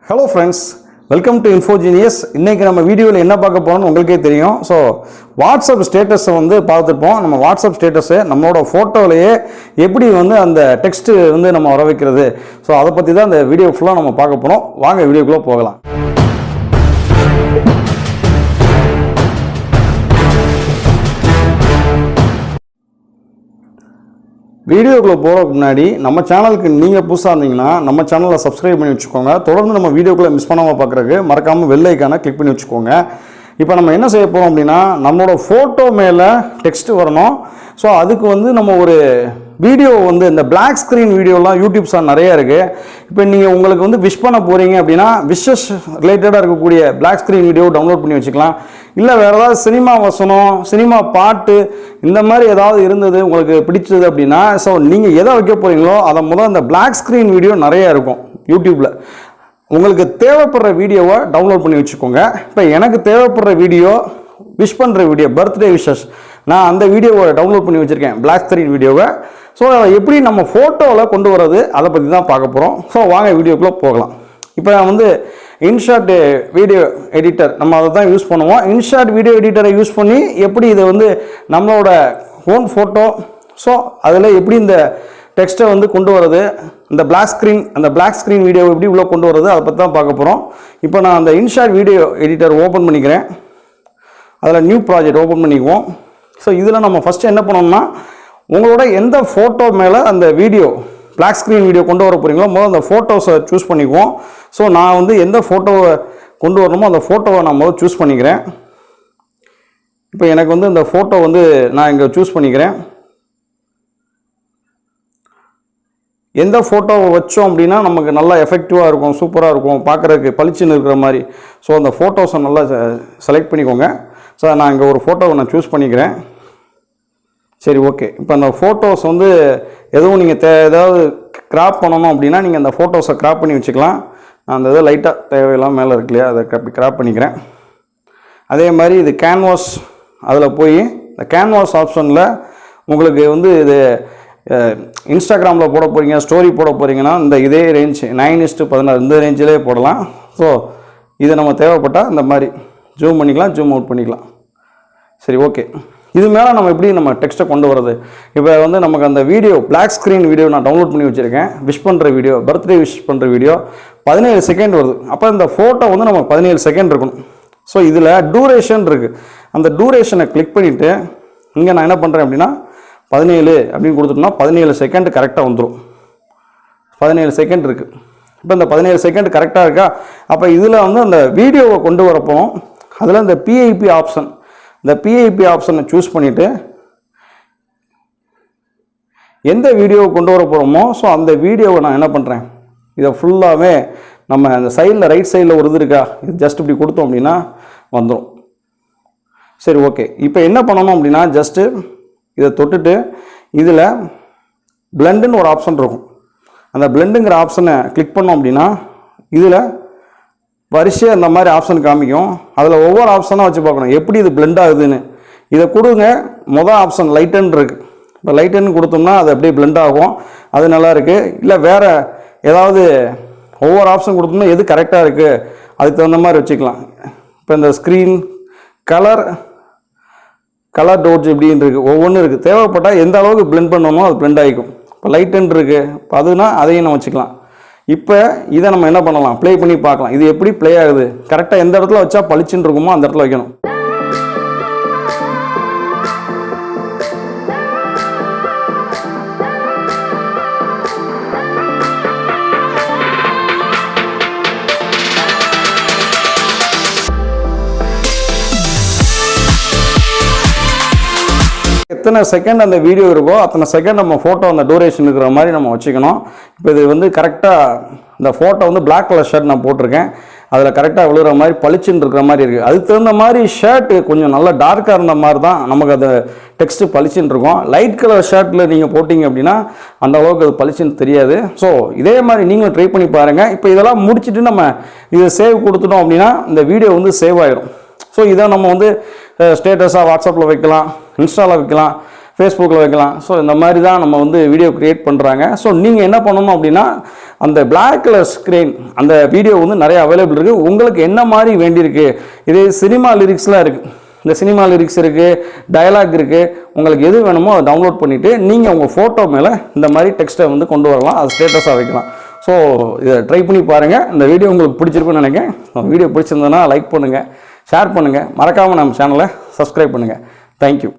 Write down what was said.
Hello friends, welcome to Infogenius. இன்னைக்கு நம்ம வீடியோவில் என்ன பார்க்க போறோம்னு உங்களுக்கே தெரியும். ஸோ வாட்ஸ்அப் ஸ்டேட்டஸை வந்து பார்த்துருப்போம். நம்ம வாட்ஸ்அப் ஸ்டேட்டஸை நம்மளோட ஃபோட்டோவிலேயே எப்படி வந்து அந்த டெக்ஸ்ட் வந்து நம்ம வர வைக்கிறது. ஸோ அதை பற்றி தான் இந்த வீடியோ ஃபுல்லாக நம்ம பார்க்க போகிறோம். வாங்க வீடியோக்குள்ளே போகலாம். வீடியோக்குள்ளே போகிறதுக்கு முன்னாடி நம்ம சேனலுக்கு நீங்கள் புதுசாக இருந்தீங்கன்னா நம்ம சேனலை சப்ஸ்கிரைப் பண்ணி வச்சுக்கோங்க. தொடர்ந்து நம்ம வீடியோக்குள்ளே மிஸ் பண்ணாமல் பார்க்குறதுக்கு மறக்காமல் பெல் ஐக்கானை கிளிக் பண்ணி வச்சுக்கோங்க. இப்போ நம்ம என்ன செய்ய போகிறோம் அப்படின்னா நம்மளோட ஃபோட்டோ மேலே டெக்ஸ்ட் வரணும். ஸோ அதுக்கு வந்து நம்ம ஒரு வீடியோ வந்து இந்த பிளாக் ஸ்க்ரீன் வீடியோலாம் யூடியூப்ஸாக நிறையா இருக்குது. இப்போ நீங்கள் உங்களுக்கு வந்து விஷ் பண்ண போகிறீங்க அப்படின்னா விஷஸ் ரிலேட்டடாக இருக்கக்கூடிய பிளாக் ஸ்க்ரீன் வீடியோ டவுன்லோட் பண்ணி வச்சுக்கலாம். இல்லை வேறு ஏதாவது சினிமா வசனம், சினிமா பாட்டு இந்த மாதிரி ஏதாவது இருந்தது உங்களுக்கு பிடிச்சது அப்படின்னா ஸோ நீங்கள் எதை வைக்க போகிறீங்களோ அதை முதல் இந்த பிளாக் ஸ்க்ரீன் வீடியோ நிறையா இருக்கும் யூடியூப்பில். உங்களுக்கு தேவைப்படுற வீடியோவை டவுன்லோட் பண்ணி வச்சுக்கோங்க. இப்போ எனக்கு தேவைப்படுற வீடியோ விஷ் பண்ணுற வீடியோ, பர்த்டே விஷஸ், நான் அந்த வீடியோவை டவுன்லோட் பண்ணி வச்சுருக்கேன், பிளாக் ஸ்க்ரீன் வீடியோவை. ஸோ அதை எப்படி நம்ம ஃபோட்டோவில் கொண்டு வரது அதை பற்றி தான் பார்க்க போகிறோம். ஸோ வாங்க வீடியோக்குள்ளே போகலாம். இப்போ நான் வந்து இன்ஷாட் வீடியோ எடிட்டர் நம்ம அதை தான் யூஸ் பண்ணுவோம். இன்ஷாட் வீடியோ எடிட்டரை யூஸ் பண்ணி எப்படி இதை வந்து நம்மளோட ஓன் ஃபோட்டோ, ஸோ அதில் எப்படி இந்த டெக்ஸ்ட்டை வந்து கொண்டு வரது, அந்த பிளாக் ஸ்க்ரீன் வீடியோ எப்படி உள்ளே கொண்டு வரது அதை பற்றி தான் பார்க்க போகிறோம். இப்போ நான் அந்த இன்ஷாட் வீடியோ எடிட்டர் ஓப்பன் பண்ணிக்கிறேன். அதில் நியூ ப்ராஜெக்ட் ஓப்பன் பண்ணிக்குவோம். ஸோ இதில் நம்ம ஃபஸ்ட்டு என்ன பண்ணோம்னா உங்களோட எந்த ஃபோட்டோ மேலே அந்த வீடியோ பிளாக் ஸ்க்ரீன் வீடியோ கொண்டு வர போகிறீங்களோ முதல்ல அந்த ஃபோட்டோஸை சூஸ் பண்ணிக்குவோம். ஸோ நான் வந்து எந்த ஃபோட்டோவை கொண்டு வரணுமோ அந்த ஃபோட்டோவை நான் முதல்ல சூஸ் பண்ணிக்கிறேன். இப்போ எனக்கு வந்து இந்த ஃபோட்டோ வந்து நான் இங்கே சூஸ் பண்ணிக்கிறேன். எந்த ஃபோட்டோவை வச்சோம் அப்படின்னா நமக்கு நல்லா எஃபெக்டிவாக இருக்கும், சூப்பராக இருக்கும், பார்க்குறதுக்கு பளிச்சுன்னு இருக்கிற மாதிரி. ஸோ அந்த ஃபோட்டோஸை நல்லா செலக்ட் பண்ணிக்கோங்க. ஸோ நான் இங்கே ஒரு ஃபோட்டோவை நான் சூஸ் பண்ணிக்கிறேன். சரி, ஓகே. இப்போ அந்த ஃபோட்டோஸ் வந்து எதுவும் நீங்கள் ஏதாவது கிராப் பண்ணணும் அப்படின்னா நீங்கள் அந்த ஃபோட்டோஸை கிராப் பண்ணி வச்சுக்கலாம். நான் அந்த இதை லைட்டாக தேவையெல்லாம் மேலே இருக்கு இல்லையா, அதை அப்படி கிராப் பண்ணிக்கிறேன். அதே மாதிரி இது கேன்வாஸ், அதில் போய் இந்த கேன்வாஸ் ஆப்ஷனில் உங்களுக்கு வந்து இது இன்ஸ்டாகிராமில் போட போகிறீங்க, ஸ்டோரி போட போகிறீங்கன்னா இந்த இதே ரேஞ்ச் 9:16 இந்த ரேஞ்சிலே போடலாம். ஸோ இது நம்ம தேவைப்பட்டால் இந்த மாதிரி ஜூம் பண்ணிக்கலாம், ஜூம் அவுட் பண்ணிக்கலாம். சரி, ஓகே. இது மேலே நம்ம எப்படி நம்ம டெக்ஸ்ட்டை கொண்டு வரது. இப்போ வந்து நமக்கு அந்த வீடியோ பிளாக் ஸ்க்ரீன் வீடியோ நான் டவுன்லோட் பண்ணி வச்சுருக்கேன். விஷ் பண்ணுற வீடியோ, பர்த்டே விஷ் பண்ணுற வீடியோ 17 செகண்ட் வருது. அப்போ இந்த ஃபோட்டோ வந்து நமக்கு 17 செகண்ட் இருக்கணும். ஸோ இதில் டூரேஷன் இருக்குது. அந்த டூரேஷனை கிளிக் பண்ணிவிட்டு இங்கே நான் என்ன பண்ணுறேன் அப்படின்னா 17 அப்படின்னு கொடுத்துட்டோம்னா 17 செகண்ட் கரெக்டாக வந்துடும். 17 செகண்ட் இருக்குது. இப்போ இந்த 17 செகண்ட் கரெக்டாக இருக்கா. அப்போ இதில் வந்து அந்த வீடியோவை கொண்டு வரப்போ அதில் இந்த பிஐபி ஆப்ஷன், இந்த பிஐபி ஆப்ஷனை சூஸ் பண்ணிவிட்டு எந்த வீடியோவை கொண்டு வர போகிறோமோ ஸோ அந்த வீடியோவை நான் என்ன பண்ணுறேன், இதை ஃபுல்லாகவே நம்ம அந்த சைடில் ரைட் சைடில் ஒரு இது இருக்கா, இது ஜஸ்ட் இப்படி கொடுத்தோம் அப்படின்னா வந்துடும். சரி, ஓகே. இப்போ என்ன பண்ணணும் அப்படின்னா ஜஸ்ட்டு இதை தொட்டுட்டு இதில் பிளெண்டுன்னு ஒரு ஆப்ஷன் இருக்கும். அந்த பிளெண்டுங்கிற ஆப்ஷனை கிளிக் பண்ணோம் அப்படின்னா இதில் வரிசையாக இந்த மாதிரி ஆப்ஷன் காமிக்கும். அதில் ஒவ்வொரு ஆப்ஷனாக வச்சு பார்க்கணும் எப்படி இது பிளெண்ட் ஆகுதுன்னு. இதை கொடுங்க. மொதல் ஆப்ஷன் லைட்டன் இருக்குது. இப்போ லைட்டன் கொடுத்தோம்னா அது அப்படியே பிளெண்ட் ஆகும், அது நல்லா இருக்குது. இல்லை வேறு ஏதாவது ஒவ்வொரு ஆப்ஷன் கொடுத்தோம்னா எது கரெக்டாக இருக்குது அதுக்கு தகுந்த மாதிரி வச்சுக்கலாம். இப்போ இந்த ஸ்க்ரீன் கலர் டோட்ஸ் இப்படின்னு இருக்குது, ஒவ்வொன்றும் இருக்குது. தேவைப்பட்டால் எந்த அளவுக்கு பிளெண்ட் பண்ணணுமோ அது பிளெண்ட் ஆகிக்கும். இப்போ லைட்டன் இருக்குது, இப்போ அதுனா அதையும் நம்ம வச்சுக்கலாம். இப்போ இதை நம்ம என்ன பண்ணலாம், ப்ளே பண்ணி பார்க்கலாம் இது எப்படி ப்ளே ஆகுது. கரெக்டாக எந்த இடத்துல வச்சா பளிச்சுன்னு இருக்குமோ அந்த இடத்துல வைக்கணும். எத்தனை செகண்ட் அந்த வீடியோ இருக்கோ அத்தனை செகண்ட் நம்ம ஃபோட்டோ அந்த டூரேஷன் இருக்கிற மாதிரி நம்ம வச்சுக்கணும். இப்போ இது வந்து கரெக்டாக இந்த ஃபோட்டோ வந்து பிளாக் கலர் ஷர்ட் நான் போட்டிருக்கேன், அதில் கரெக்டாக விழுகிற மாதிரி பளிச்சுன்னு இருக்கிற மாதிரி இருக்குது. அதுக்கு தகுந்த மாதிரி ஷர்ட்டு கொஞ்சம் நல்லா டார்க்காக இருந்த மாதிரி தான் நமக்கு அது டெக்ஸ்ட்டு பளிச்சுன்னு இருக்கும். லைட் கலர் ஷர்ட்டில் நீங்கள் போட்டிங்க அப்படின்னா அந்த அளவுக்கு அது பளிச்சுன்னு தெரியாது. ஸோ இதே மாதிரி நீங்களும் ட்ரை பண்ணி பாருங்கள். இப்போ இதெல்லாம் முடிச்சுட்டு நம்ம இதை சேவ் கொடுத்துட்டோம் அப்படின்னா இந்த வீடியோ வந்து சேவ் ஆகிடும். ஸோ இதை நம்ம வந்து ஸ்டேட்டஸாக வாட்ஸ்அப்பில் வைக்கலாம், இன்ஸ்டாவில் வைக்கலாம், ஃபேஸ்புக்கில் வைக்கலாம். ஸோ இந்த மாதிரி தான் நம்ம வந்து வீடியோ க்ரியேட் பண்ணுறாங்க. ஸோ நீங்கள் என்ன பண்ணணும் அப்படின்னா அந்த பிளாக் கலர் ஸ்க்ரீன் அந்த வீடியோ வந்து நிறைய அவைலபிள் இருக்குது. உங்களுக்கு என்ன மாதிரி வேண்டியிருக்கு, இது சினிமா லிரிக்ஸ்லாம் இருக்குது, இந்த சினிமா லிரிக்ஸ் இருக்குது, டயலாக் இருக்குது, உங்களுக்கு எது வேணுமோ அதை டவுன்லோட் பண்ணிவிட்டு நீங்கள் உங்கள் ஃபோட்டோ மேலே இந்த மாதிரி டெக்ஸ்ட்டை வந்து கொண்டு வரலாம், அது ஸ்டேட்டஸாக வைக்கலாம். ஸோ இதை ட்ரை பண்ணி பாருங்கள். இந்த வீடியோ உங்களுக்கு பிடிச்சிருக்குன்னு நினைக்கிறேன். வீடியோ பிடிச்சிருந்ததுன்னா லைக் பண்ணுங்கள், ஷேர் பண்ணுங்கள், மறக்காமல் நம்ம சேனலை சப்ஸ்கிரைப் பண்ணுங்கள். தேங்க்யூ.